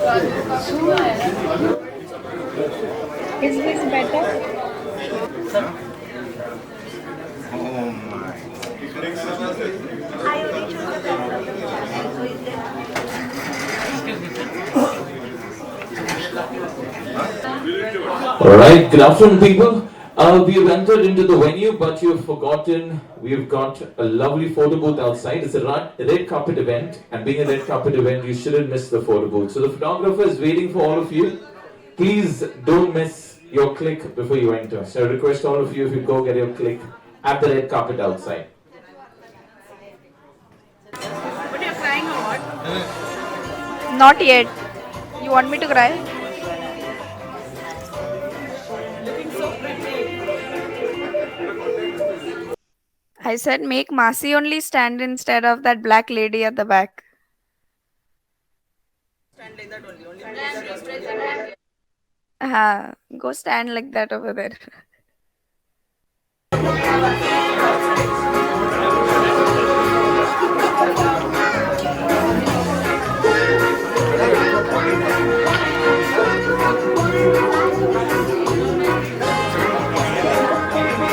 Is this better? Oh my. I only choose the conservative channel, so is there? Alright, good afternoon people. We have entered into the venue, but you've forgotten we've got a lovely photo booth outside. It's a red carpet event, and being a red carpet event, you shouldn't miss the photo booth. So the photographer is waiting for all of you. Please don't miss your click before you enter. So I request all of you, if you go get your click at the red carpet outside. But you're crying or what? Not yet. You want me to cry? Looking so pretty. I said make Masi only stand instead of that black lady at the back. Stand like that only. Go stand like that over there.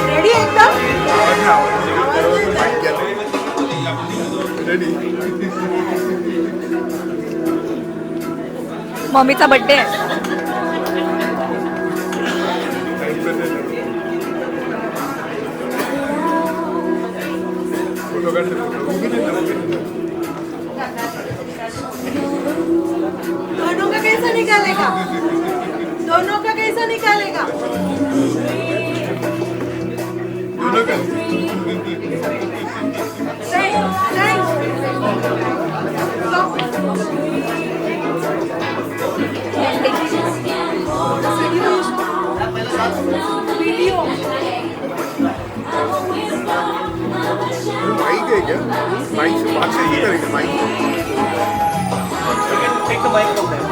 Ready एकदम? मम्मीचा birthday आहे. दोनों का कैसा निकालेगा? दोनों का कैसा निकालेगा? वीडियो माइक है क्या? माइक से बात सही करेंगे mic. Take the mic from there.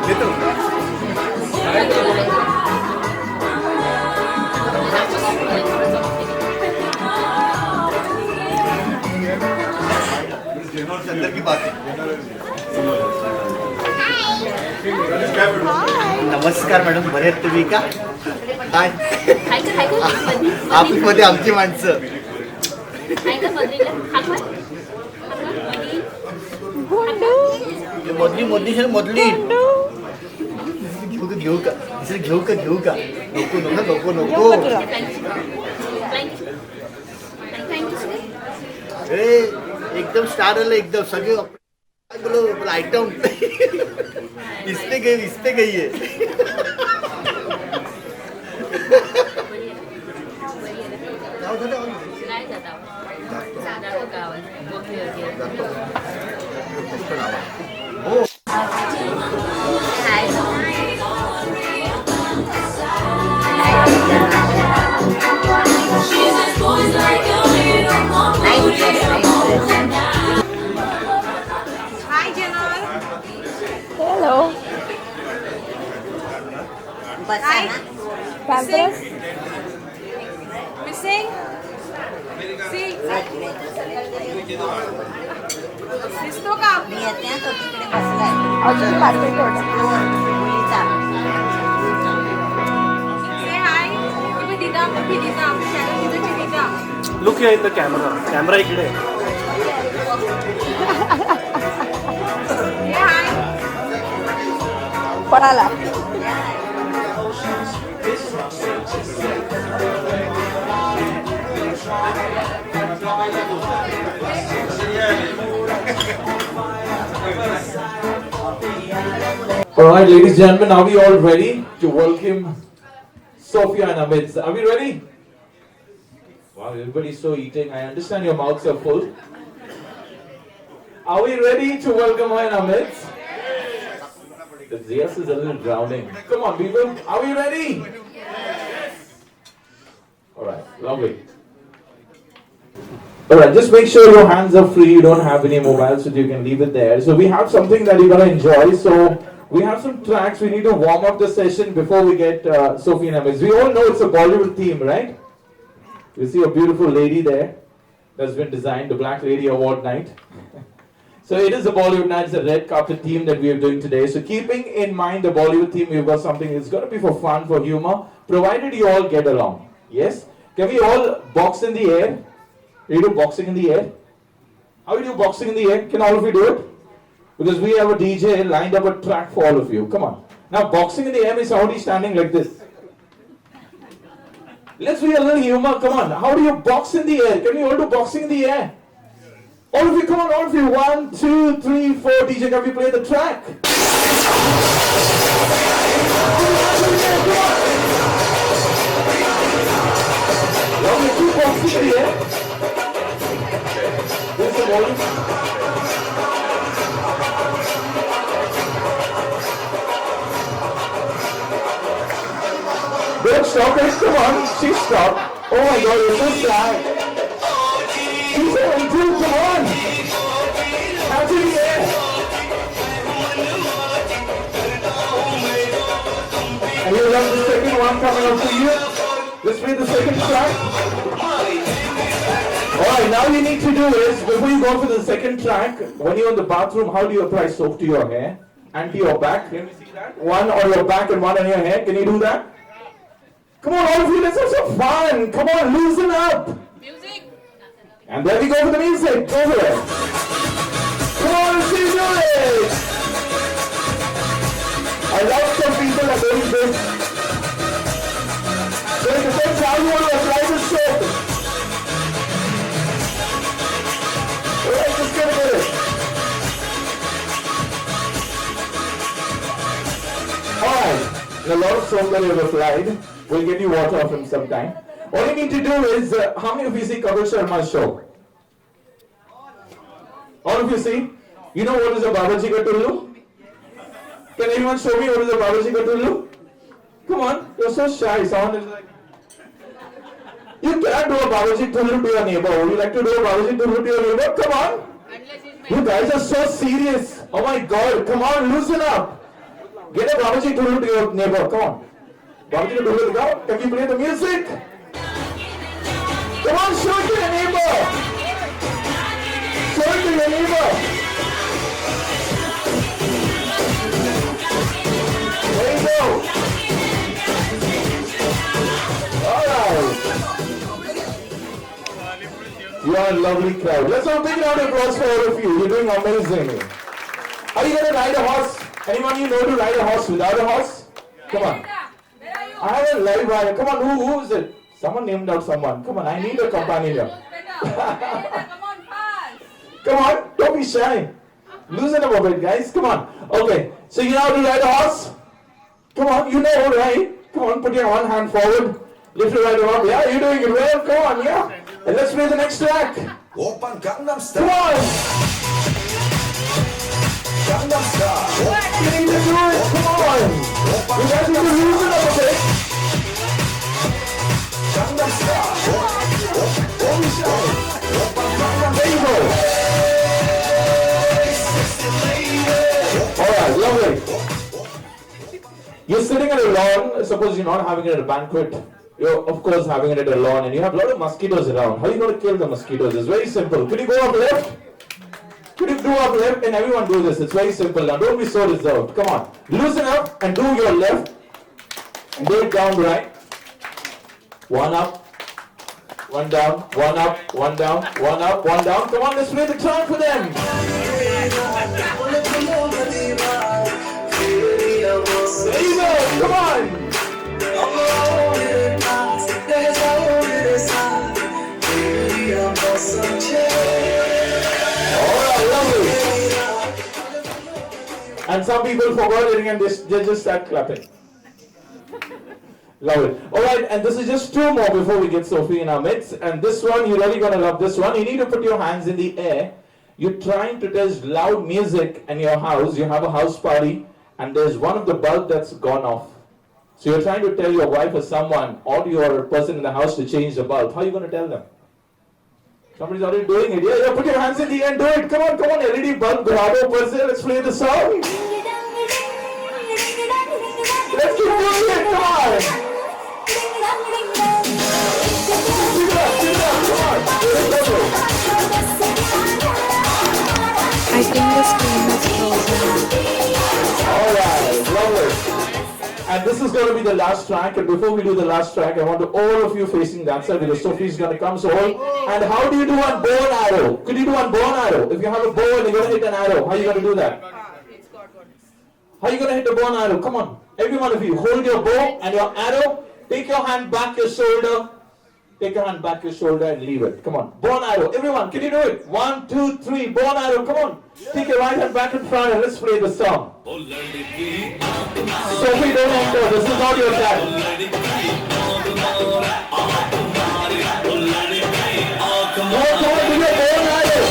लेते हो. अंदर की बात है. नमस्कार मॅडम, बरे आहेत तुम्ही का? हाय. ऑफिसमध्ये आमची माणसं. मधली मधली सर मधली घेऊ का घेऊ का घेऊ का नको नको नको नको ए एकदम स्टार आलं एकदम सगळे बोलो आयटम इस्ते गई है हाय जनरल. Hello. हाय. Pampers? Missing? See? दिसतो का? अजून पाकिट होतं. Say hi. तुम्ही दीदा, मी दीदा, shadow दीदाची दीदा. Look here in the camera. Camera इकडे. Say hi. कोणाला? Alright, ladies and gentlemen, are we all ready to welcome Sophia and Amit? Are we ready? Wow, everybody's so eating. I understand your mouths are full. Are we ready to welcome her and Amit? The yes is a little drowning. Come on, people. Are we ready? Alright, lovely. Alright, just make sure your hands are free. You don't have any mobiles, so you can leave it there. So we have something that you're going to enjoy. So we have some tracks. We need to warm up the session before we get Sophie and Amit. We all know it's a Bollywood theme, right? You see a beautiful lady there that's been designed, the Black Lady Award night. So it is the Bollywood night. It's a red carpet theme that we are doing today. So keeping in mind the Bollywood theme, we've got something that's going to be for fun, for humor, provided you all get along. Yes? Can we all box in the air? We do boxing in the air? How do you do boxing in the air? Can all of you do it? Because we have a DJ lined up a track for all of you. Come on. Now boxing in the air means somebody standing like this. Let's be a little humor. Come on. How do you box in the air? Can we all do boxing in the air? All of you, come on, all of you. 1, 2, 3, 4. DJ, can we play the track? Come on. Now we keep boxing in the air. There's the volume. Don't stop it. Come on. She stopped. Oh my God, you're so sad. She's 7, 2, come on. Hands in the air. And you love the second one coming up to you. Let's play the second track. Alright, now you need to do is, before you go for the second track, when you're in the bathroom, how do you apply soap to your hair? And to your back? Can we see that? One on your back and one on your head. Can you do that? Come on, all of you, let's have some fun. Come on, loosen up. Music. And there we go for the music. Go for it. Come on, let's do it. I love some people are doing this. So it depends how you want to apply the soap. Alright, just get it. Alright, a lot of soap that you have applied. We'll get you water off him sometime. All you need to do is, how many of you see Kapil Sharma's show? All of you see? You know what is a Babaji Ka Tullu? Can anyone show me what is a Babaji Ka Tullu? Come on, you're so shy. Someone is like... You cannot do a Babaji Tullu to your neighbor. Would you like to do a Babaji Tullu to your neighbor? Come on. You guys are so serious. Oh my God, come on, loosen up. Get a Babaji Tullu to your neighbor. Come on. Babaji Tullu, go. Can you play the music? Come on, show it to your neighbor. Show it to your neighbor. There you go. Alright. You are a lovely crowd. Let's have a big round of applause for all of you. You're doing amazing. Are you going to ride a horse? Anyone you know to ride a horse without a horse? Come on. I have a live rider. Come on, who is it? Someone named out someone. Come on, I need a companion here. Come on, pass. Come on, don't be shy. Loosen up a bit, guys. Come on. Okay, so you know how to ride a horse? Come on, you know, right? Come on, put your one hand forward. Lift your right arm up. Yeah, you're doing it well. Come on, yeah. And let's play the next track. Open Gangnam Come Style. on. Gangnam Style. You need to do it. Come on. You guys need to loosen up a bit. Gangnam Style. Don't be shy. There you go. Alright, lovely. You're sitting at a lawn, suppose you're not having it at a banquet. You're of course having it at a lawn and you have a lot of mosquitoes around. How are you going to kill the mosquitoes? It's very simple. Could you go up left? Could you do up left? And everyone do this. It's very simple. Now don't be so reserved. Come on. Loosen up and do your left. And do it down right. One up. One down. One up. One down. One up. One down. Come on, let's play the track for them. There you go. Come on. Alright, lovely. And some people forgot it and they just start clapping. Love it. Alright, and this is just two more before we get Sophie in our midst. And this one, you're really gonna love this one. You need to put your hands in the air. You're trying to test loud music in your house. You have a house party and there's one of the bulb that's gone off. So you're trying to tell your wife or someone or your person in the house to change the bulb. How are you going to tell them? Somebody's already doing it. Yeah, put your hands in the air and do it. Come on, LED bulb, Bravo person. Let's play the song. Let's keep doing it. Come on. Keep it up. Come on. I think Lovely. And this is going to be the last track. And before we do the last track, I want all of you facing that side because Sophie's going to come. So, and how do you do one bow and arrow? Could you do one bow and arrow? If you have a bow and you're going to hit an arrow, how are you going to do that? How are you going to hit the bow and arrow? Come on. Every one of you, hold your bow and your arrow. Take your hand back your shoulder. Take your hand back your shoulder and leave it. Come on. Bow and arrow. Everyone, can you do it? 1, 2, 3. Bow and arrow. Come on. Take your right hand back in front and let's play the song. Sophie, don't enter. This is not your time. Come on, do your bow and arrow.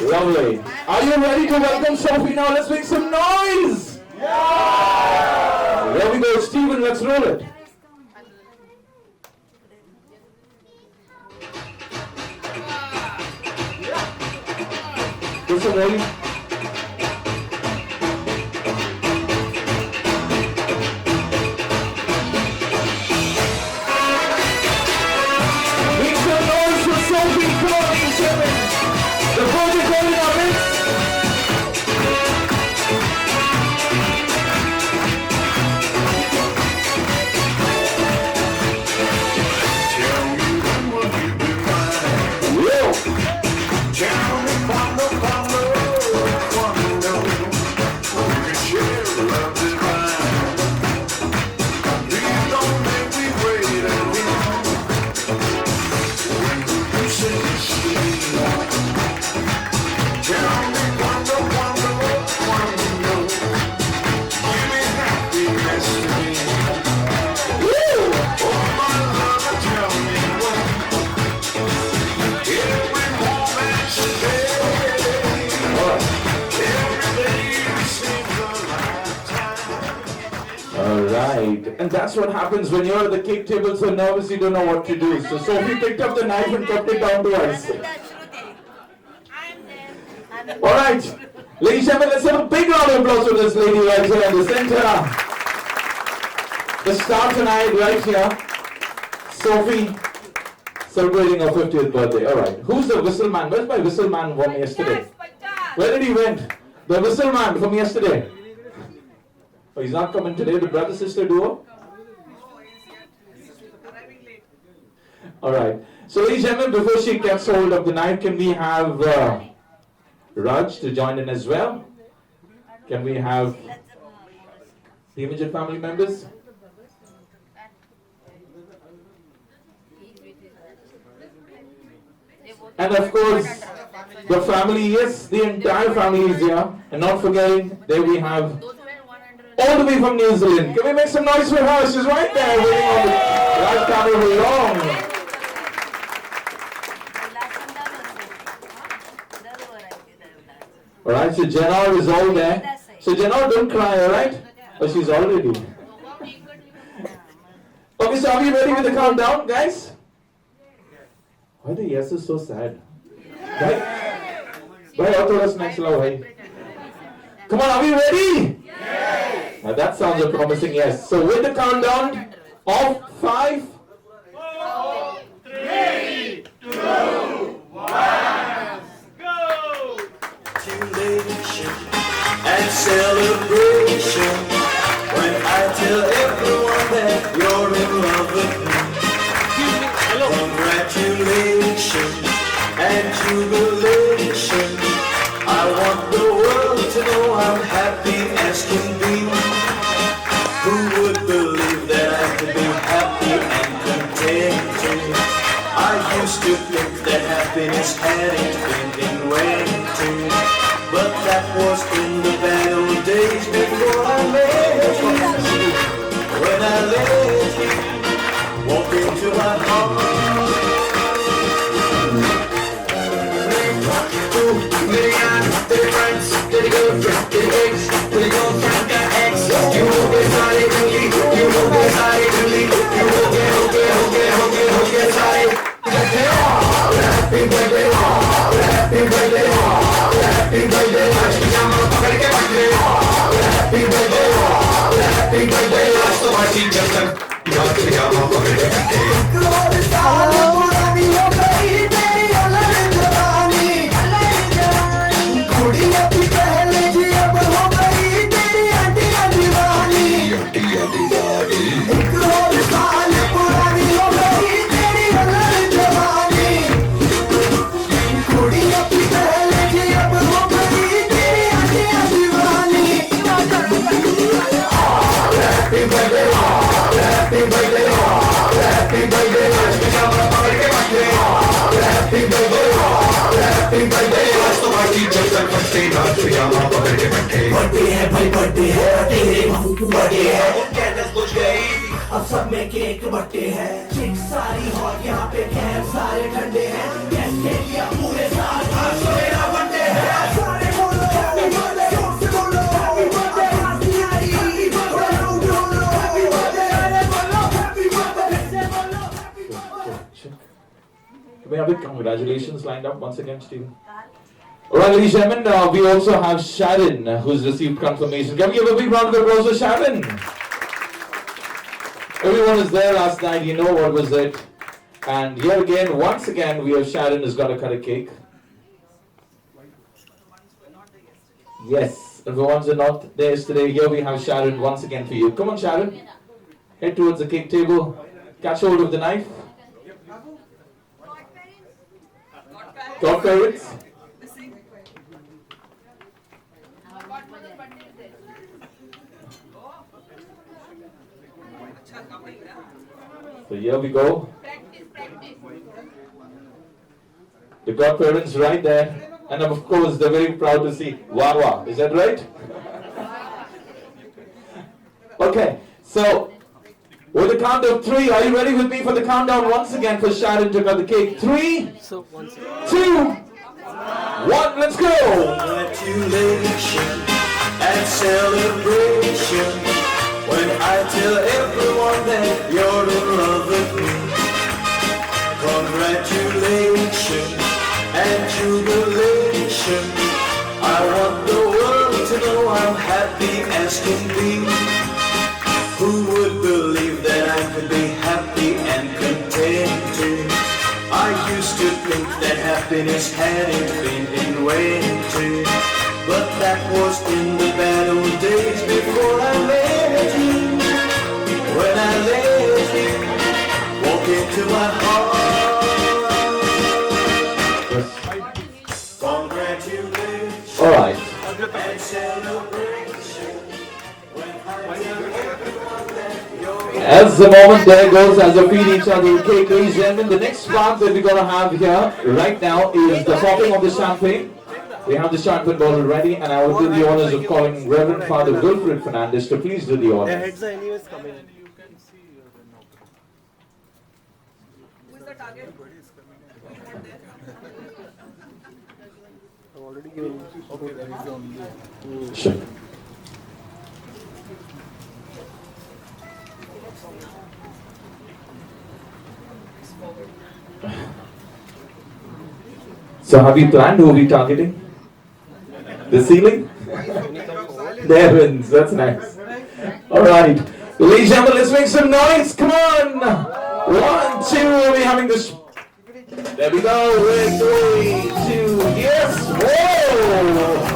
Lovely. Are you ready to welcome Sophie now? Let's make some noise. Yeah. There we go, Stephen. Let's roll it. Do some rolling. Make some noise for Sophie. Come on, Stephen. The project going in our midst. And that's what happens when you're at the cake table so nervous you don't know what to do. So Sophie picked up the knife and kept it down to us. Alright, ladies and gentlemen, let's have a big round of applause for this lady right here in the center. The star tonight right here, Sophie, celebrating her 50th birthday. Alright, who's the whistle man? Where's my whistle man from yesterday? Where did he went? The whistle man from yesterday. Oh, he's not coming today, the brother-sister duo? Alright. So ladies and gentlemen, before she gets hold of the knife, can we have Raj to join in as well? Can we have the immediate family members? And of course, the family, yes, the entire family is here. And not forgetting, there we have all the way from New Zealand. Can we make some noise for her? She's right there waiting on the right camera long. Alright, so Jenna is all there. So Jenna, don't cry, alright? Oh, she's already. Okay, so are we ready with the countdown, guys? Why the yes is so sad? Right? Why auto next love, hey? Come on, are we ready? Yes. Now that sounds a promising yes. So with the countdown of 5, 4, 3, 2, 1, go! Jubilation and celebration when I tell everyone that you're in love with me. Congratulations and jubilation. I want the world to know I'm happy as can be. Who would believe that I could be happy and contented? I used to think that happiness hadn't been invented, but that was in the bad old days before I met you. When I let you walk into my heart. Did friends, did good, did eggs, did go friend, got eggs. You will get tired to leave, you will get tired to leave, you will get tired. Happy birthday, happy birthday, happy birthday, happy birthday, party जब तक नाच यहाँ पकड़ के बैठे आज तो party जब तक बच्चे नाच यहाँ पकड़ के बैठे बर्थडे है भाई बर्थडे है तेरे बहू की बर्थडे है कैंडल्स बुझ गई अब सब में केक बर्थडे है चिक सारी हॉट यहाँ पे कैब सारे ठंडे हैं कैसे किया पूरे साल आज तो मेरा बर्थडे है सारे बोलो हैप्पी बर्थडे जोर से बोलो हैप्पी बर्थडे हंसी आ रही हैप्पी बर्थडे बोलो हैप्पी बर्थडे अरे बोलो हैप्पी बर्थडे से बोलो happy birthday We have congratulations lined up once again, Stephen. Alright, ladies and gentlemen, we also have Sharon, who's received confirmation. Can we give a big round of applause for Sharon? Everyone was there last night, you know what was it. And here again, once again, we have Sharon who's got to cut a cake. Yes, and the ones who are not there yesterday, here we have Sharon once again for you. Come on, Sharon. Head towards the cake table. Catch hold of the knife. Godparents. So here we go. The godparents right there. And of course, they're very proud to see Wawa. Is that right? Okay, so with the count of 3, are you ready with me for the countdown once again for Sharon to cut the cake? 3, 2, 1, let's go! Congratulations and celebration when I tell everyone that you're in love with me. Congratulations and jubilation. I want the world to know I'm happy as can be. Who would believe that I could be happy and contented? I used to think that happiness hadn't been invented, but that was in the bad old days before I met you. When I let you walk into my heart. Congratulations Alright. and celebration when I tell everyone that you're As the moment there goes, as they feed each other with cake, ladies and gentlemen, the next part that we're going to have here right now is the popping of the champagne. We have the champagne bottle ready, and I will do the honors of calling Reverend Father Wilfred Fernandez to please do the honors. Heads are anyways coming. Who is the target? I've already given. Okay, there is only. Sure. So have you planned who are we targeting? The ceiling? The heavens, that's nice. Alright. Ladies and gentlemen, let's make some noise. Come on! 1, 2, we're having this. There we go. With 3, 2, yes! Whoa!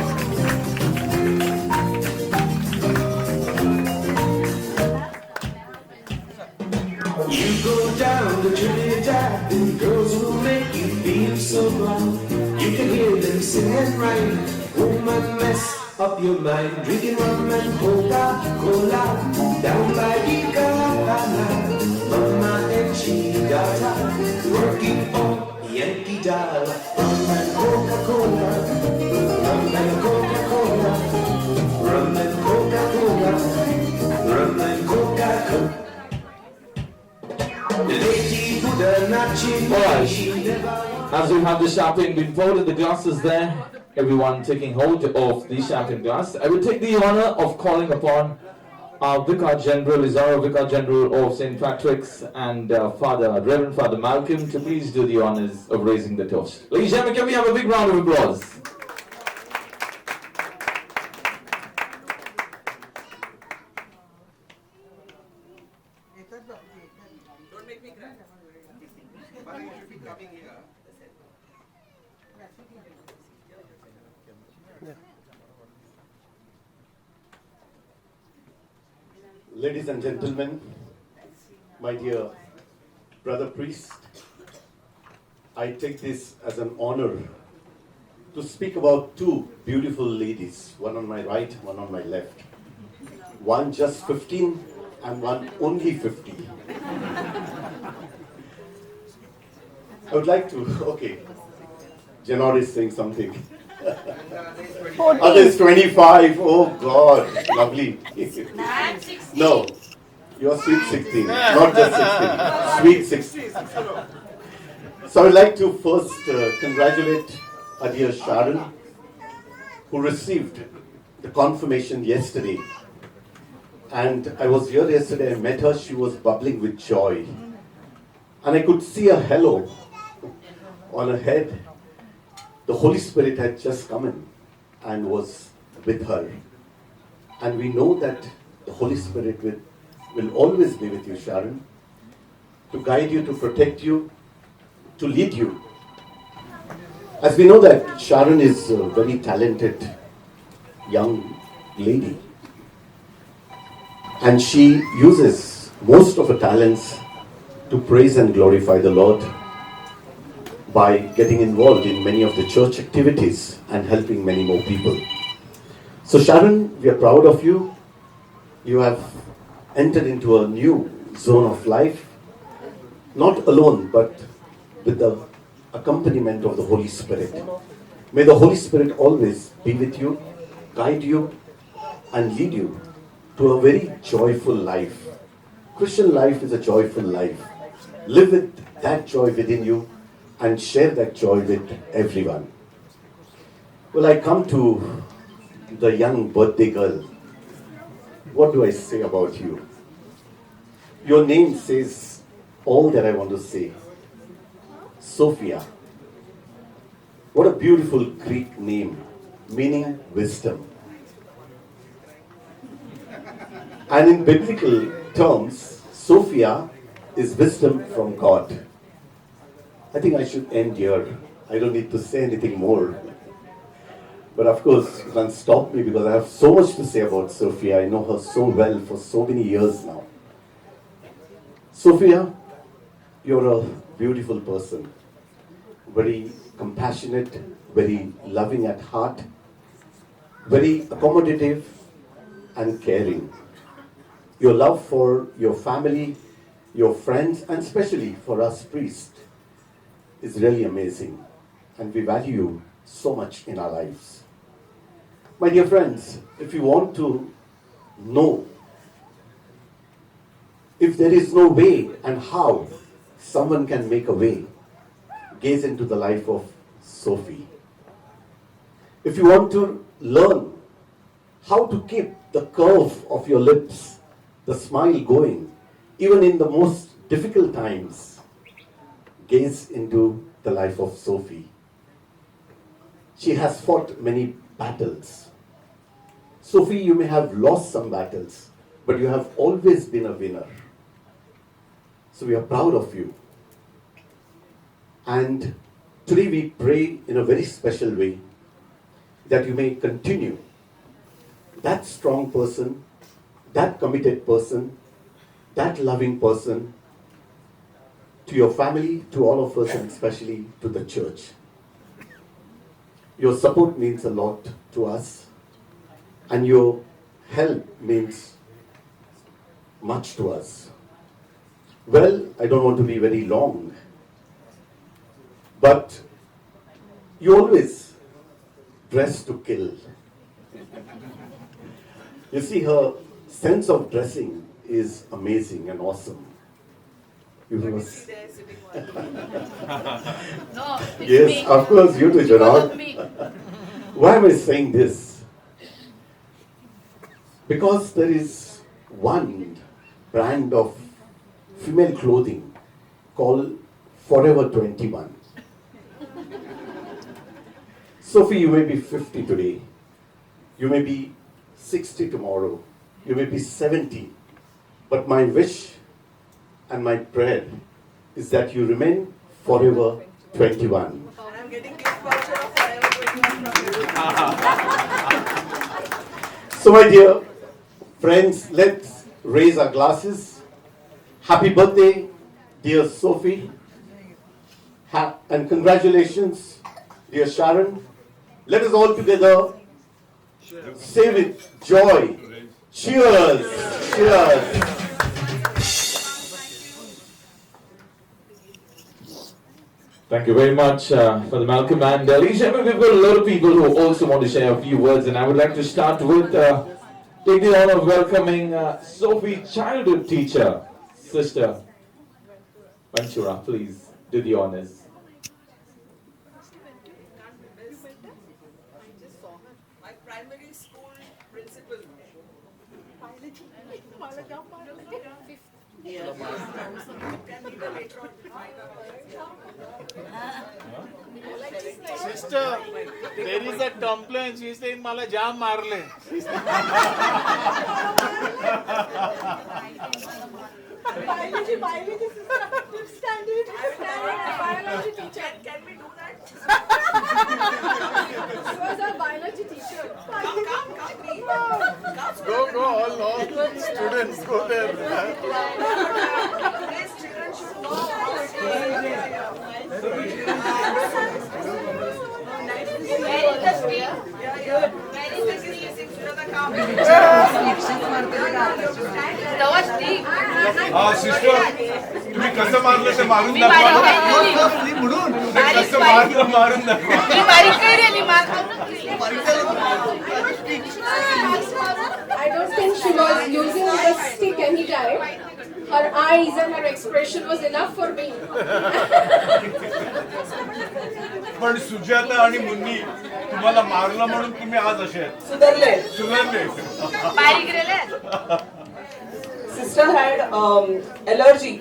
You go down to Trinidad, and girls will make you feel so blind. You can hear them sing and rhyme, woman mess up your mind. Drinking rum and Coca-Cola down by the Gala. Mama and she got her working on Yankee Doll. Rum and Coca-Cola, rum and Coca-Cola, rum and Coca-Cola, rum and Coca-Cola. Alright, as we have the champagne being poured in the glasses there, everyone taking hold of the champagne glass, I will take the honor of calling upon our Vicar General, His Honor Vicar General of St. Patrick's and Reverend Father Malcolm to please do the honors of raising the toast. Ladies and gentlemen, can we have a big round of applause? But you should be coming here. Ladies and gentlemen, my dear brother priest, I take this as an honor to speak about two beautiful ladies, one on my right, one on my left. One just 15 and one only 50. I would like to, okay, Janor is saying something. Others 25, oh God, lovely. No, you're sweet 16, not just 16, sweet 16. So I would like to first congratulate our dear Sharon, who received the confirmation yesterday. And I was here yesterday, I met her, she was bubbling with joy. And I could see a halo on her head. The Holy Spirit had just come in and was with her. And we know that the Holy Spirit will always be with you, Sharon, to guide you, to protect you, to lead you. As we know that Sharon is a very talented young lady. And she uses most of her talents to praise and glorify the Lord by getting involved in many of the church activities and helping many more people. So Sharon, we are proud of you. You have entered into a new zone of life, not alone, but with the accompaniment of the Holy Spirit. May the Holy Spirit always be with you, guide you, and lead you to a very joyful life. Christian life is a joyful life. Live with that joy within you and share that joy with everyone. Well, I come to the young birthday girl. What do I say about you? Your name says all that I want to say. Sophia. What a beautiful Greek name, meaning wisdom. And in biblical terms, Sophia is wisdom from God. I think I should end here. I don't need to say anything more. But of course, you can't stop me because I have so much to say about Sophia. I know her so well for so many years now. Sophia, you're a beautiful person. Very compassionate, very loving at heart, very accommodative and caring. Your love for your family, your friends, and especially for us priests is really amazing. And we value you so much in our lives. My dear friends, if you want to know if there is no way and how someone can make a way, gaze into the life of Sophie. If you want to learn how to keep the curve of your lips, the smile going, even in the most difficult times, gaze into the life of Sophie. She has fought many battles. Sophie, you may have lost some battles, but you have always been a winner. So we are proud of you. And today we pray in a very special way that you may continue that strong person, that committed person, that loving person to your family, to all of us, and especially to the church. Your support means a lot to us, and your help means much to us. Well, I don't want to be very long, but you always dress to kill. You see, her sense of dressing is amazing and awesome. You must... No, it's Yes, me. of course, you too, Because of Janard. me. Why am I saying this? Because there is one brand of female clothing called Forever 21. Sophie, you may be 50 today. You may be 60 tomorrow. You may be 70. But my wish and my prayer is that you remain forever 21. I'm getting gift voucher of forever 21 from you. So my dear friends, let's raise our glasses. Happy birthday, dear Sophie. And congratulations, dear Sharon. Let us all together say with joy. Cheers! Cheers! Thank you very much for the Malcolm and Alicia. We've got a lot of people who also want to share a few words, and I would like to start with take the honor of welcoming Sophie, childhood teacher, Sister Vanchura. Please do the honors. My primary school principal. Sister, there is a complaint. She is saying मला जाम मारले. Biology standard. Biology teacher. Can we do that? She was a biology teacher. Come. Go, all students go there. Today's children should know Where is the street? Where is the street? Sister तुम्ही कसं मारलं ते मारून दाखवा कसं मारलं मारून दाखवा I don't think she was using the stick anytime. Her eyes and her expression was enough for me. पण सुजाता आणि मुन्नी तुम्हाला मारलं म्हणून तुम्ही आज असे आहेत. सुधारले Sister had allergy.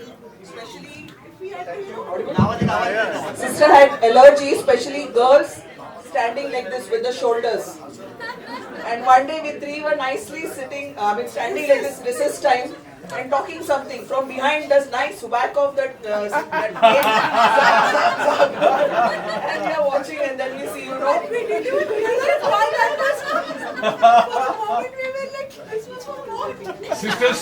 Sister had allergy, especially girls standing like this with the shoulders. And one day we three were nicely standing like this recess time and talking something. From behind this nice whack of that gate. And we are watching and then we see, you know. Did you realize why that was? For a moment we were like, this was for what? Sisters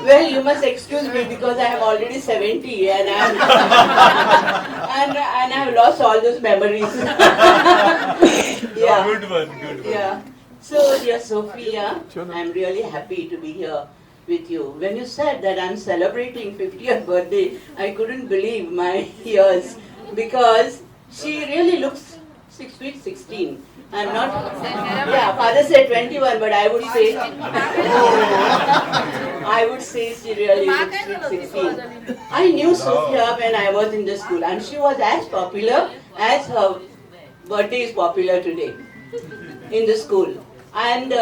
Well, you must excuse me because I am already 70 and I am and I have lost all those memories. Yeah. Good one. Yeah. So, dear Sophia, I'm really happy to be here with you. When you said that I'm celebrating 50th birthday, I couldn't believe my ears because she really looks 6 feet 16. I'm not. Yeah, father said 21, but I would say she really looks 16. I knew Sophia when I was in the school, and she was as popular as her birthday is popular today in the school. And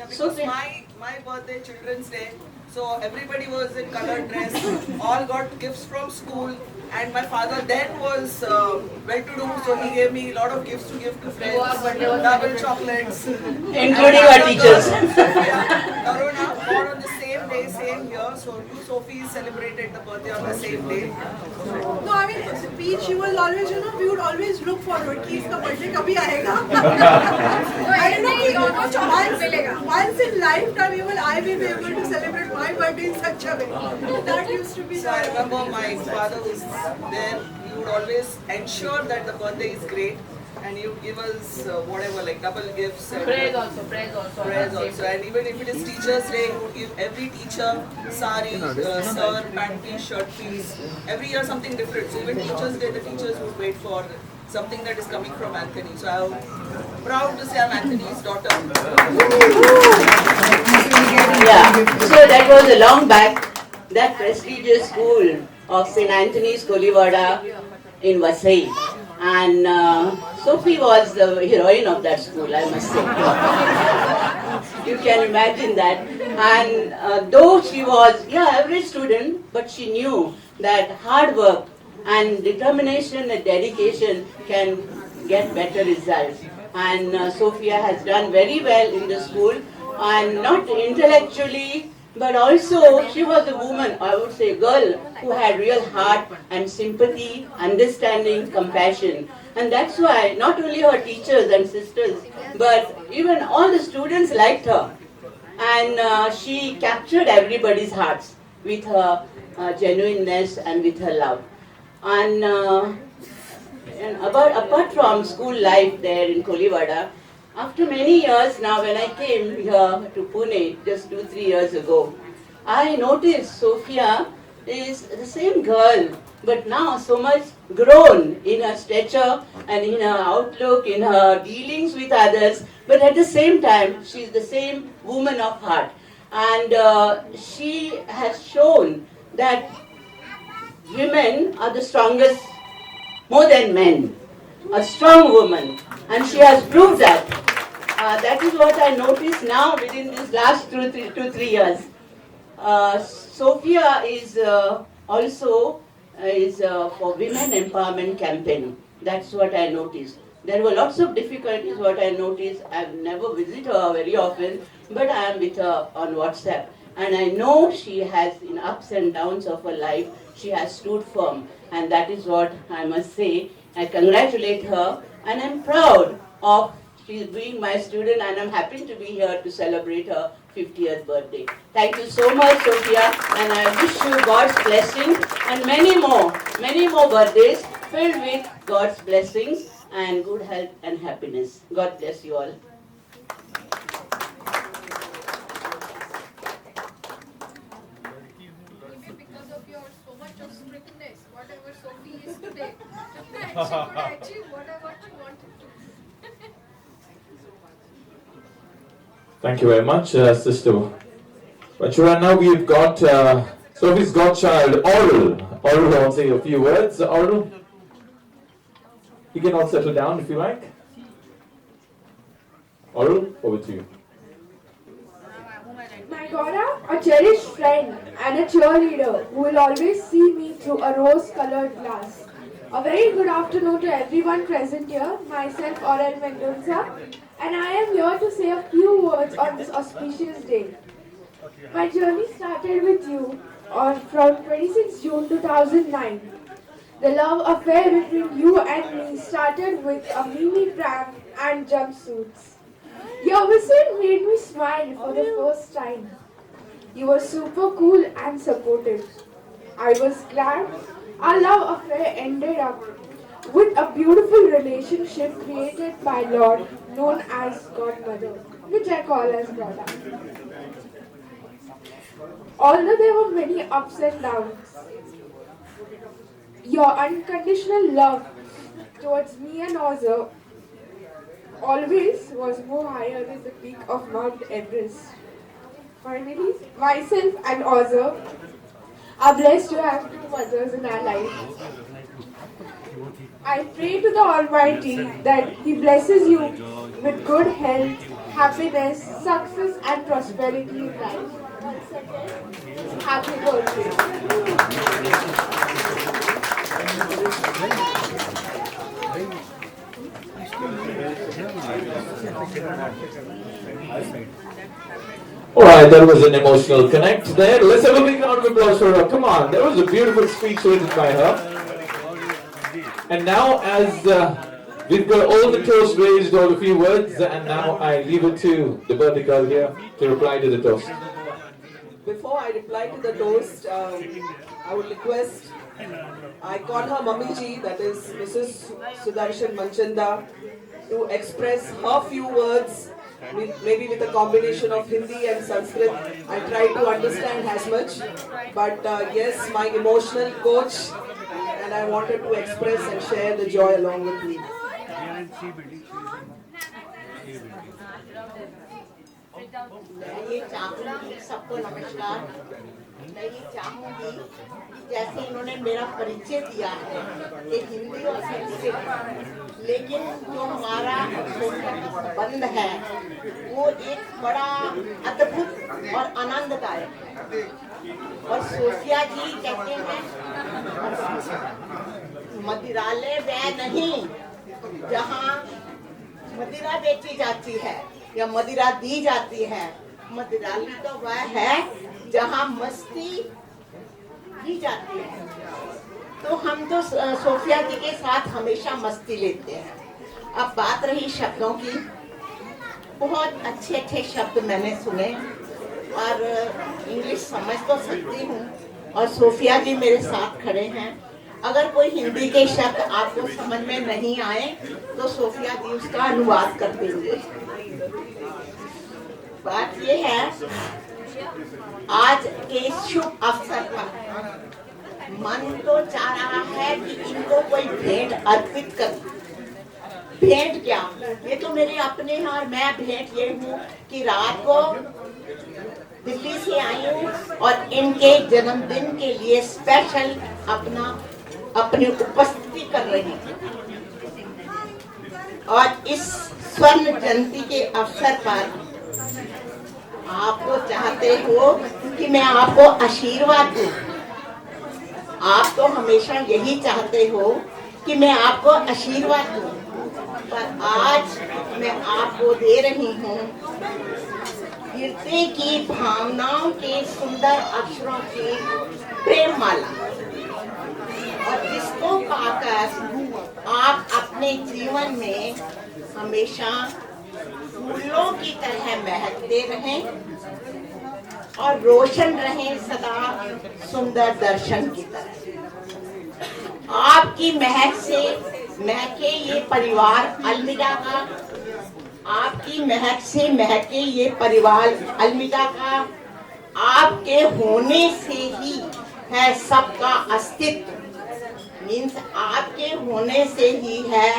Sophia. My birthday, Children's Day. So everybody was in colored dress. All got gifts from school. And my father then was well-to-do, so he gave me a lot of gifts to give to friends. Double chocolates. Including our teachers. Taruna, born on the same day, same year. So two Sophies celebrated the birthday on the same day. No, I mean, she was always, we would always look forward कि इसका birthday कभी आएगा. I don't know, once in lifetime even I will be able to celebrate my birthday in such a way. That used to be. So I remember my father was there. He would always ensure that the birthday is great. And you give us whatever, like double gifts. And Prayers also. And even if it is Teachers' Day, you would give every teacher sari, sir, pant piece, shirt piece. Every year something different. So even Teachers' Day, the teachers would wait for something that is coming from Anthony. So I'm proud to say I'm Anthony's daughter. Yeah. So that was a long back. That prestigious school of St. Anthony's Kolivada in Vasai. And Sophie was the heroine of that school, I must say. You can imagine that. And though she was, average student, but she knew that hard work and determination and dedication can get better results. And Sophia has done very well in the school, and not intellectually, but also she was a woman, I would say a girl, who had real heart and sympathy, understanding, compassion. And that's why not only her teachers and sisters, but even all the students liked her. And she captured everybody's hearts with her genuineness and with her love. And apart from school life there in Kolivada, after many years now, when I came here to Pune just 2-3 years ago, I noticed Sophia is the same girl, but now so much grown in her stature and in her outlook, in her dealings with others, but at the same time, she is the same woman of heart. And she has shown that women are the strongest, more than men. A strong woman, and she has proved that. That is what I noticed now within these last 2-3 years. Sophia is also for women empowerment campaign. That's what I noticed. There were lots of difficulties. What I noticed, I've never visited her very often, but I am with her on WhatsApp, and I know she has, in ups and downs of her life, she has stood firm, and that is what I must say. I congratulate her, and I'm proud of she's being my student, and I'm happy to be here to celebrate her 50th birthday. Thank you so much, Sophia, and I wish you God's blessing and many more birthdays filled with God's blessings and good health and happiness. God bless you all. Because of your so much of strictness, whatever Sophie is today, she could achieve whatever she wanted to. Thank you very much, Sister Bachura. Now we've got Sophie's godchild, Aurel. Aurel will say a few words. Aurel, you can all settle down if you like. Aurel, over to you. My Gaura, a cherished friend and a cheerleader who will always see me through a rose-colored glass. A very good afternoon to everyone present here. Myself, Aurel Mendonca, and I am here to say a few words on this auspicious day. My journey started with you from 26 June 2009. The love affair between you and me started with a mini pram and jumpsuits. Your whistle made me smile for the first time. You were super cool and supportive. I was glad our love affair ended up with a beautiful relationship created by Lord, known as Godmother, which I call as Goda. Although there were many ups and downs, your unconditional love towards me and Ozer always was more higher than the peak of Mount Everest. Finally, myself and Ozer are blessed to have two mothers in our life. I pray to the Almighty that He blesses you with good health, happiness, success and prosperity in life. Happy birthday. Alright, that was an emotional connect there. Let's have a big round of applause for her. Come on, that was a beautiful speech written by her. And now, as we've got all the toast raised, all a few words, and now I leave it to the birthday girl here to reply to the toast. Before I reply to the toast, I would request, I call her Mummy Ji, that is Mrs. Sudarshan Manchanda, to express her few words, maybe with a combination of Hindi and Sanskrit. I try to understand as much, but yes, my emotional coach, and I wanted to express and share the joy along with me. मैं ये चाहूँगी सबको नमस्कार। मैं ये चाहूँगी जैसे इन्होंने मेरा परिचय दिया है एक हिंदी और संस्कृत, लेकिन जो हमारा सोफिया का संबंध है वो एक बड़ा अद्भुत और आनंददायक है। और सोफिया जी कहते हैं मदिरालय वह नहीं जहाँ मदिरा बेची जाती है या मदिरा दी जाती है। मदिरालय तो वह है जहाँ मस्ती की जाती है। तो हम तो सोफिया जी के साथ हमेशा मस्ती लेते हैं। अब बात रही शब्दों की, बहुत अच्छे अच्छे शब्द मैंने सुने और इंग्लिश समझ तो सकती हूँ और सोफिया जी मेरे साथ खड़े हैं। अगर कोई हिंदी के शब्द आपको समझ में नहीं आए तो सोफिया जी उसका अनुवाद कर देंगे। बात ये है, आज के शुभ अवसर पर मन तो चाह रहा है कि इनको कोई भेंट अर्पित कर। भेंट क्या, ये तो मेरे अपने हैं और मैं भेंट ये हूँ कि रात को दिल्ली से आई हूँ और इनके जन्मदिन के लिए स्पेशल अपनी उपस्थिति कर रही हूँ। और इस स्वर्ण जयंती के अवसर पर आप तो चाहते हो कि मैं आपको आशीर्वाद दूं। आप तो हमेशा यही चाहते हो कि मैं आपको आशीर्वाद दूं, पर आज मैं आपको दे रही हूँ हृदय की भावनाओं के सुंदर अक्षरों की प्रेम माला, और जिसको पाकर आप अपने जीवन में हमेशा फूलों की तरह महकते रहें और रोशन रहें सदा सुंदर दर्शन की तरह। आपकी महक से महके ये परिवार अलमिडा का, आपकी महक से महके ये परिवार अलमिडा का, आपके होने से ही है सबका अस्तित्व। मीन्स आपके होने से ही है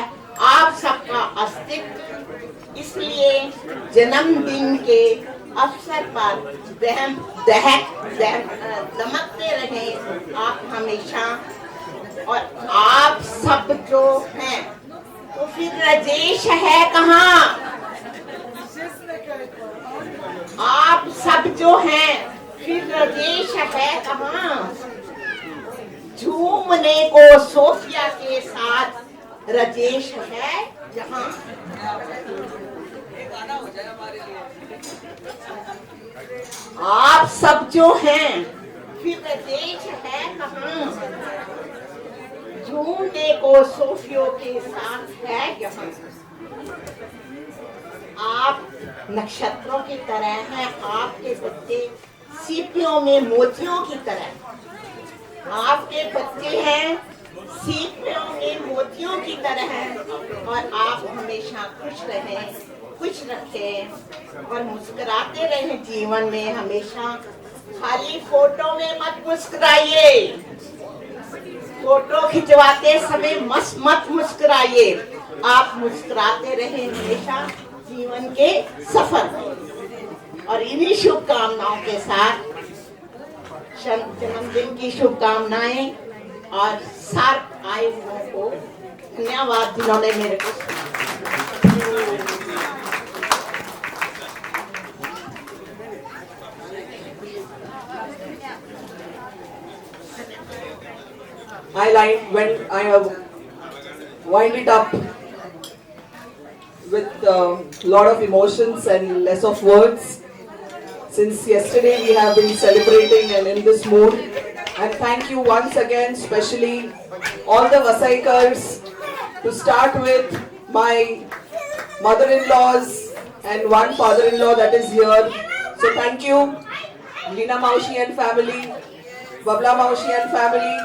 आप सबका अस्तित्व। इसलिए जन्मदिन के अवसर पर दमकते रहें आप हमेशा। और आप सब जो हैं, तो फिर राजेश है कहाँ? आप सब जो हैं, फिर राजेश है कहाँ? झूमने को सोफिया के साथ राजेश है जहाँ। आप सब जो हैं, फिर राजेश है कहाँ? झूमने को सोफियों के साथ है यहाँ। आप नक्षत्रों की तरह हैं, आपके बच्चे सीपियों में मोतियों की तरह। आपके बच्चे हैं सीपियों में मोतियों की तरह हैं, और आप हमेशा खुश रहें, खुश रखें और मुस्कुराते रहें जीवन में हमेशा। खाली फोटो में मत मुस्कुराइए, फोटो खिंचवाते समय मत मुस्कुराइए। आप मुस्कुराते रहें हमेशा जीवन के सफर में। और इन्हीं शुभकामनाओं के साथ जन्मदिन की शुभकामनाएं और सार्क आए हुओं को धन्यवाद जिन्होंने मेरे को। I like when I have wind it up with a lot of emotions and less of words. Since yesterday we have been celebrating and in this mood. And thank you once again, especially all the Vasaikars, to start with my mother-in-laws and one father-in-law that is here. So thank you, Leena Maushi and family, Babla Maushi and family,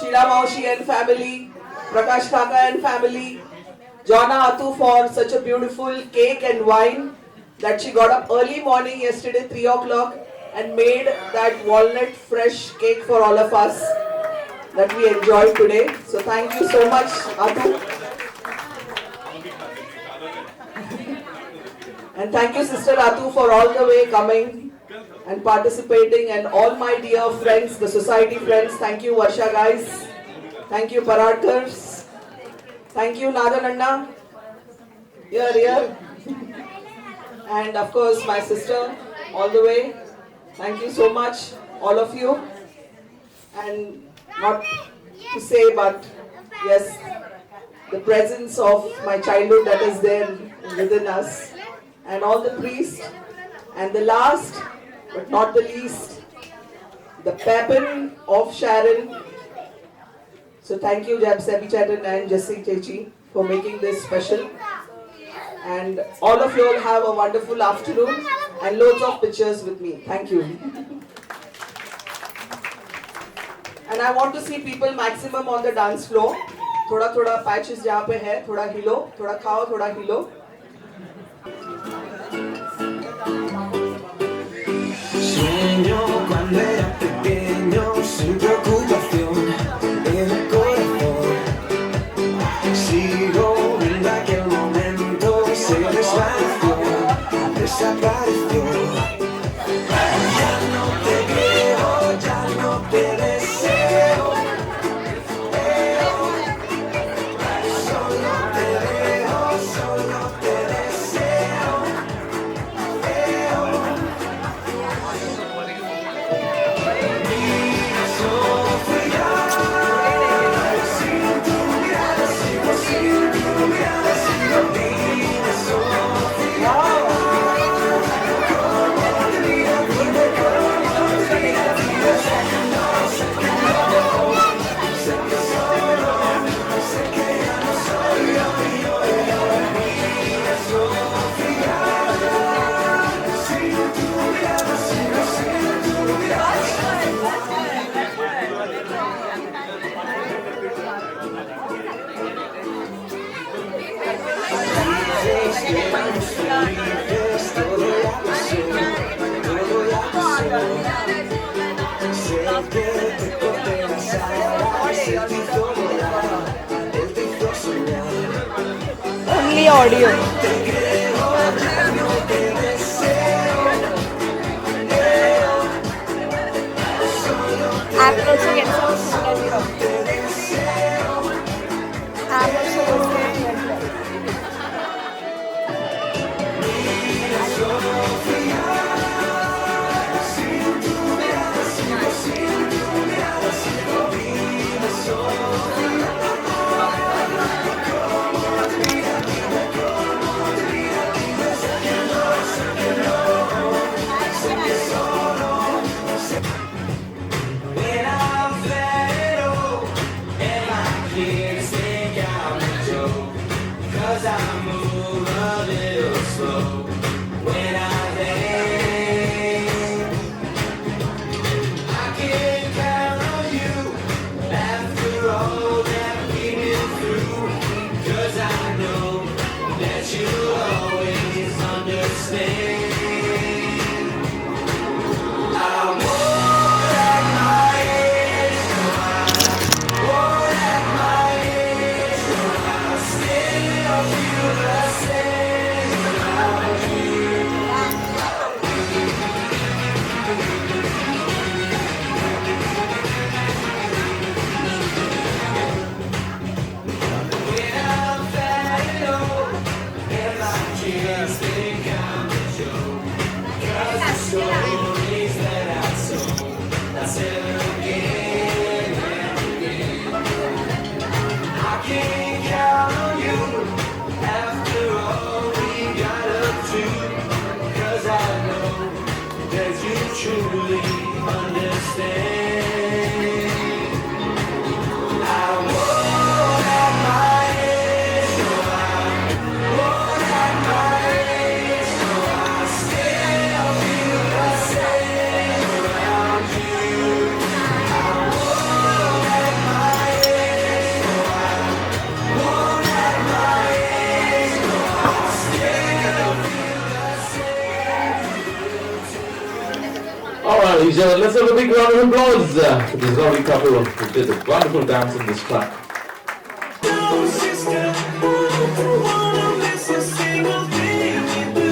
Sheila Maushi and family, Prakash Kaka and family, Jonna Atu for such a beautiful cake and wine that she got up early morning yesterday 3 o'clock and made that walnut fresh cake for all of us that we enjoyed today. So thank you so much, Atu. And thank you, Sister Atu, for all the way coming and participating, and all my dear friends, the society friends. Thank you, Varsha guys. Thank you, Paradkars. Thank you, Nadananna. Here. And of course, my sister, all the way. Thank you so much, all of you. And not to say, but yes, the presence of my childhood that is there within us, and all the priests, and the last but not the least, the Pepin of Sharon. So thank you, Sebi Chatan and Jessie Chechi, for making this special. And all of you all have a wonderful afternoon and loads of pictures with me. Thank you. And I want to see people maximum on the dance floor. थोड़ा थोड़ा patches जहाँ पे है, थोड़ा हिलो, थोड़ा खाओ, थोड़ा हिलो. Sueño cuando era pequeño, sin preocupación en el corazón. Sigo viendo aquel momento, se desvaneció, desapareció. Ya no te creo, ya no te deseo. Solo te veo, solo te deseo. Only audio. App also gets some App also When I'm fed up and my kids think I'm a joke, 'cause I move a little slow when I think I can count on you after all that we've been through, 'cause I know that you'll always understand. I won't act my age, no, I won't act my age, no, I still feel the same about you. When I'm fat and old, and my kids think I'm a joke, 'cause the stories that I told, I tell again and again. I can't count on you after all we got up to, 'cause I know that you truly understand. I won't act my age, no, I won't act my age, no, I still feel the same around you. I won't act my age, no, I won't act my age, no, I still feel the same. All right, ladies and gentlemen, let's have a big round of applause for this lovely couple who did a wonderful dance on this track. No, sister, wanna miss a single thing you do.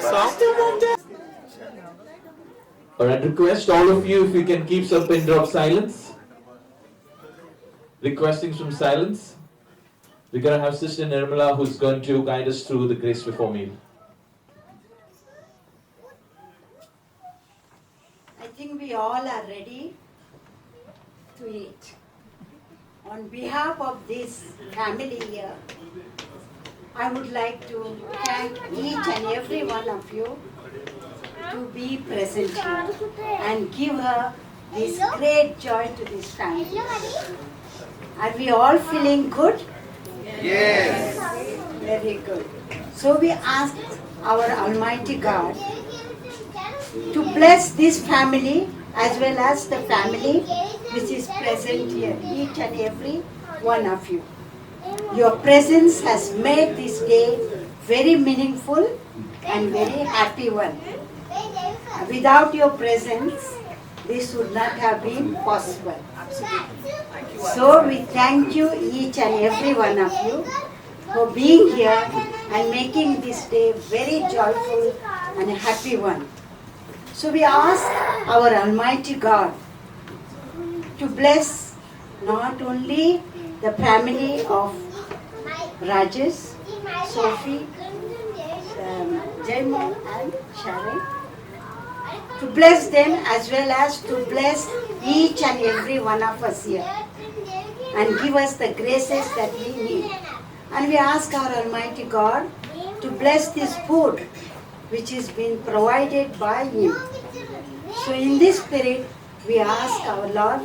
song. Alright, request all of you if you can keep some pin drop silence. Requesting some silence. We're going to have Sister Nirmala who's going to guide us through the grace before meal. I think we all are ready to eat. On behalf of this family here, I would like to thank each and every one of you to be present here and give her this great joy to this family. Are we all feeling good? Yes. Very good. So we ask our Almighty God to bless this family as well as the family which is present here, each and every one of you. Your presence has made this day very meaningful and very happy one. Without your presence, this would not have been possible. So we thank you, each and every one of you, for being here and making this day very joyful and a happy one. So we ask our Almighty God to bless not only the family of Rajesh, Sophie, Jaimo and Sharon, to bless them as well as to bless each and every one of us here and give us the graces that we need. And we ask our Almighty God to bless this food which is being provided by Him. So in this spirit, we ask our Lord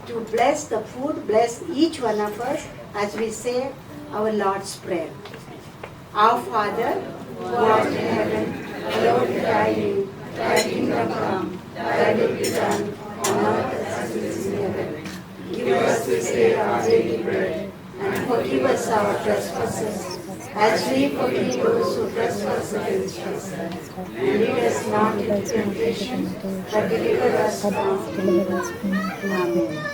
to bless the food, bless each one of us as we say our Lord's Prayer. Our Father, who art in heaven, hallowed be thy name. Thy kingdom come, thy will be done on earth as it is in heaven. Give us this day our daily bread, and forgive us our trespasses, as we forgive those who trespass against us. And lead us not into temptation, but deliver us from evil. Amen.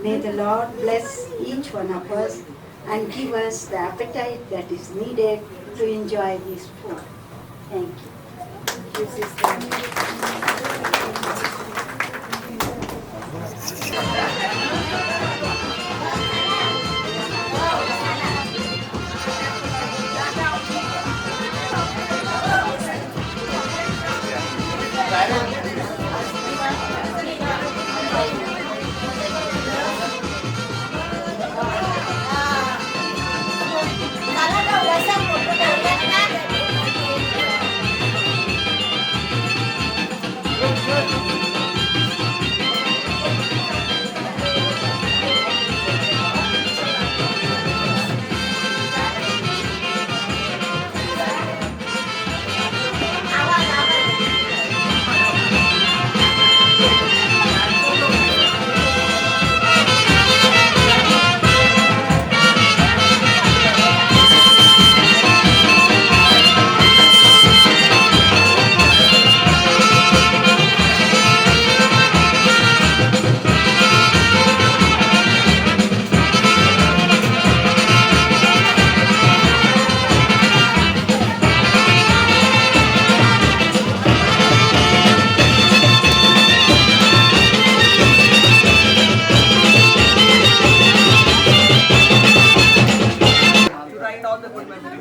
May the Lord bless each one of us and give us the appetite that is needed to enjoy this food. Thank you.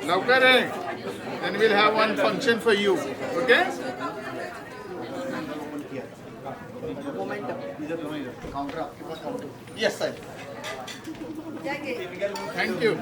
लवकर है. Then we'll have one function for you. Okay? Yes, sir. Thank you.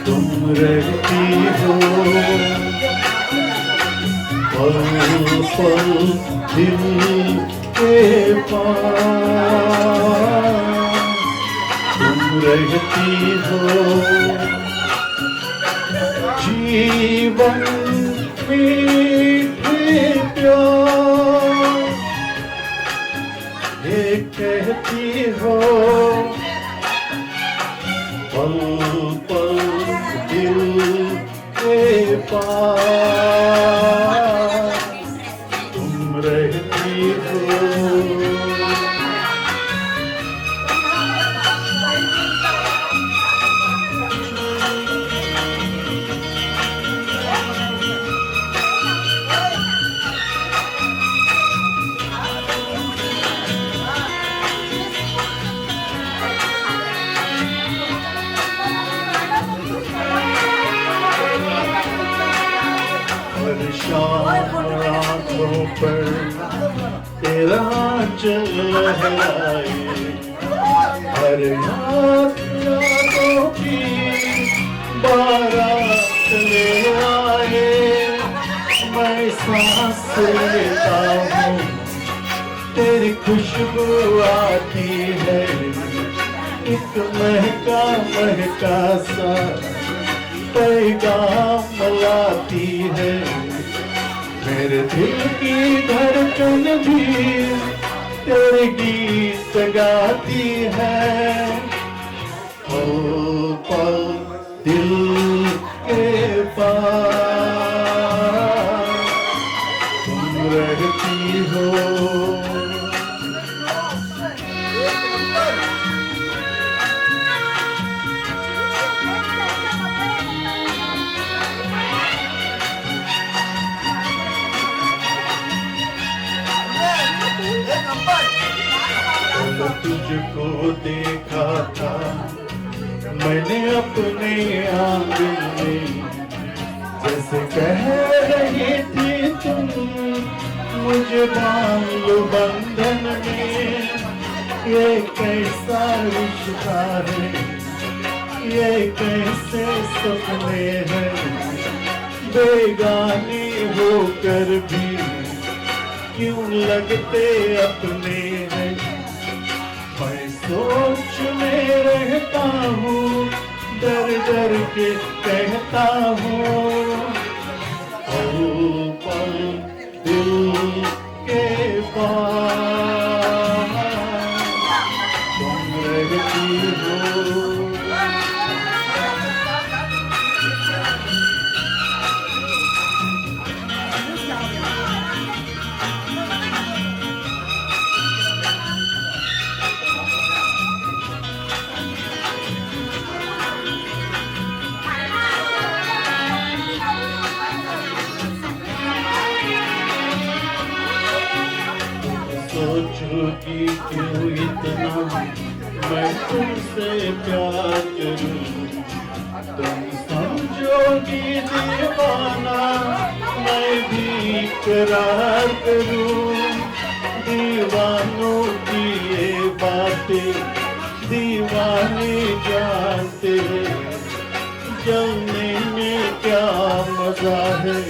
तुम रहती हो पल दिल के पास तुम रहती हो। जीवन मीठे प्यार ये कहती हो। पल पल दिल के पास तुम रहती हो। आँखों पर तेरा चल लहराए, हर यादों की बारात ले आए। मैं सांस लेता हूँ तेरी खुशबू आती है, एक महका महका सा पैगाम लाती है। मेरे दिल की धड़कन भी तेरे गीत गाती है। पल पल दिल के पास तुम रहती हो। तुझको देखा था मैंने अपने आंगन में, जैसे कह रही थी तुम मुझे बांध लो बंधन में। ये कैसा रिश्ता है, ये कैसे सपने हैं, बेगाने होकर भी क्यों लगते अपने हैं। मैं सोच में रहता हूँ, डर डर के कहता हूँ। पल पल दिल के पास तुम रहती हो। सोचोगी क्यों इतना मैं तुमसे प्यार करूं, तुम समझोगी दीवाना मैं भी करार करूं। दीवानों की ये बातें दीवाने जानते हैं, जलने में क्या मजा है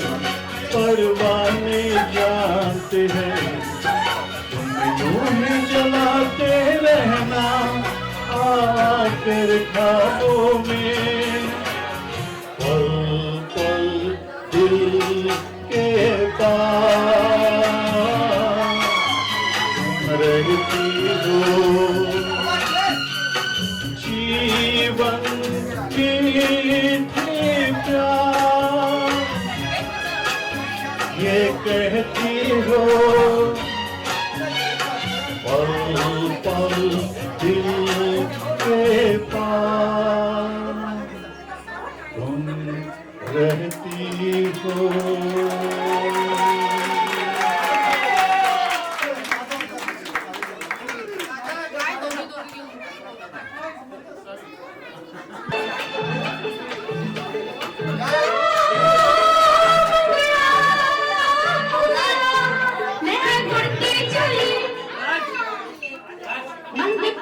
परवाने जानते हैं। यूं ही जलाते रहना आकर ख्वाबों में। पल पल दिल के पास तुम रहती हो। जीवन मीठे प्यार ये कहती हो। पल पल दिल के पास तुम रहती हो। मंदिर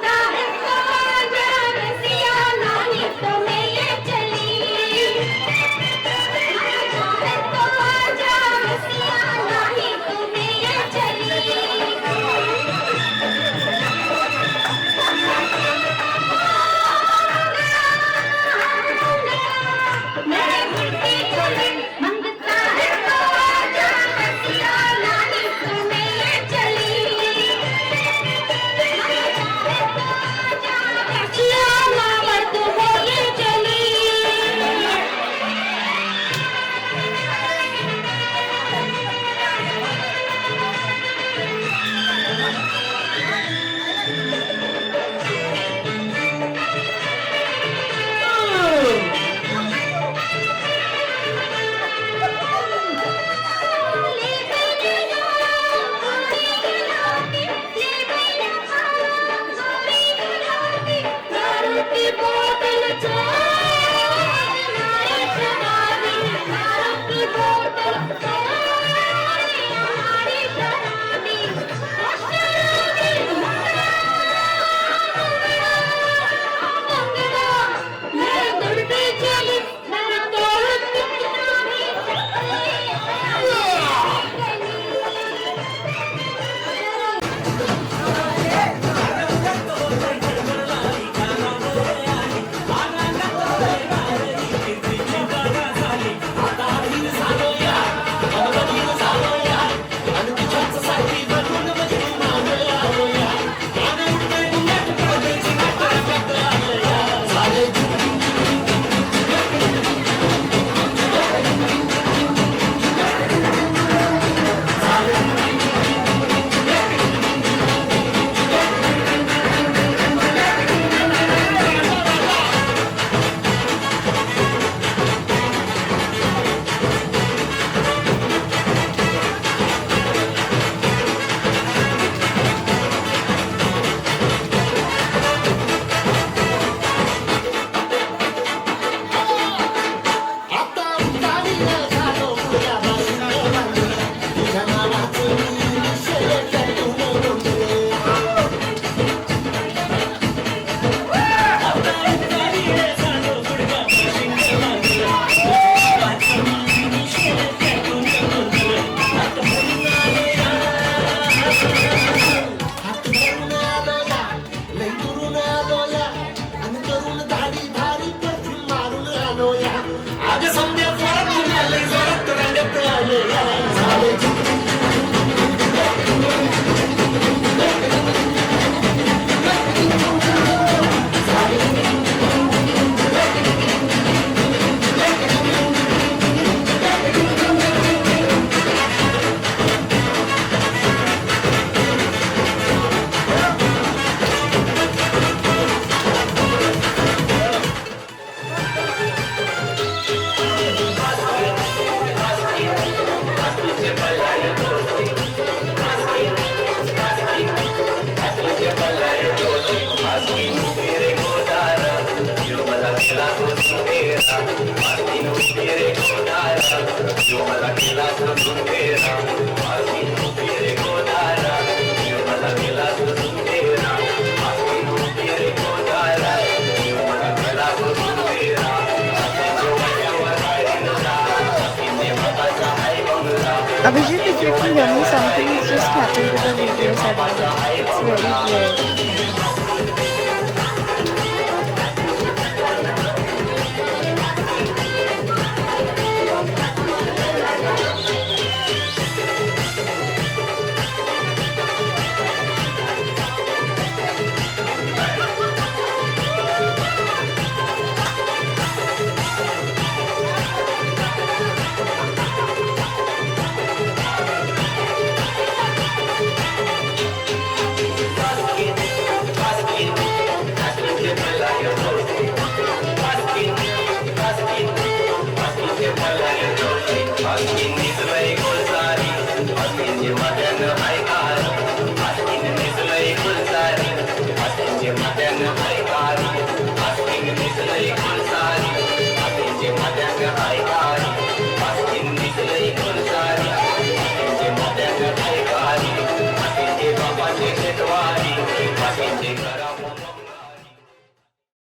Abhijit, if you can hear me, something just happened to the video suddenly. It's very weird.